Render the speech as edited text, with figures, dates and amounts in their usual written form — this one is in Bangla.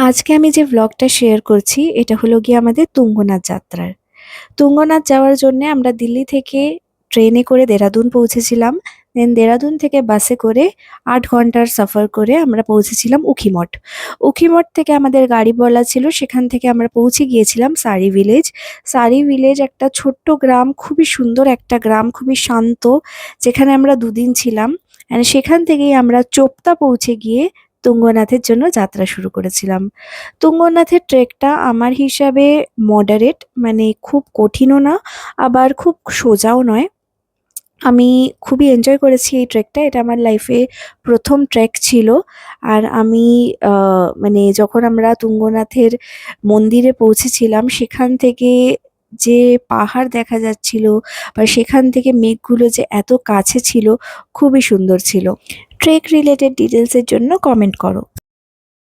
আজকে আমি যে ভ্লগটা শেয়ার করছি এটা হলো গিয়ে আমাদের তুঙ্গনাথ যাত্রার। তুঙ্গনাথ যাওয়ার জন্যে আমরা দিল্লি থেকে ট্রেনে করে দেরাদুন পৌঁছেছিলাম। দেন দেরাদুন থেকে বাসে করে ৮ ঘন্টার সফর করে আমরা পৌঁছেছিলাম উখিমঠ। উখিমঠ থেকে আমাদের গাড়ি বলা ছিল, সেখান থেকে আমরা পৌঁছে গিয়েছিলাম সারি ভিলেজ। সারি ভিলেজ একটা ছোট্ট গ্রাম, খুবই সুন্দর একটা গ্রাম, খুবই শান্ত, যেখানে আমরা ২ দিন ছিলাম। অ্যান্ড সেখান থেকেই আমরা চোপতা পৌঁছে গিয়ে তুঙ্গনাথের জন্য যাত্রা শুরু করেছিলাম। তুঙ্গনাথের ট্রেকটা আমার হিসাবে মডারেট, মানে খুব কঠিনও না, আবার খুব সোজাও নয়। আমি খুবই এনজয় করেছি এই ট্রেকটা। এটা আমার লাইফে ১ম ট্রেক ছিল। আর আমি মানে যখন আমরা তুঙ্গনাথের মন্দিরে পৌঁছেছিলাম, সেখান থেকে যে পাহাড় দেখা যাচ্ছিল বা সেখান থেকে মেঘগুলো যে এত কাছে ছিল, খুবই সুন্দর ছিল। ট্রেক রিলেটেড ডিটেলসের জন্য কমেন্ট করো।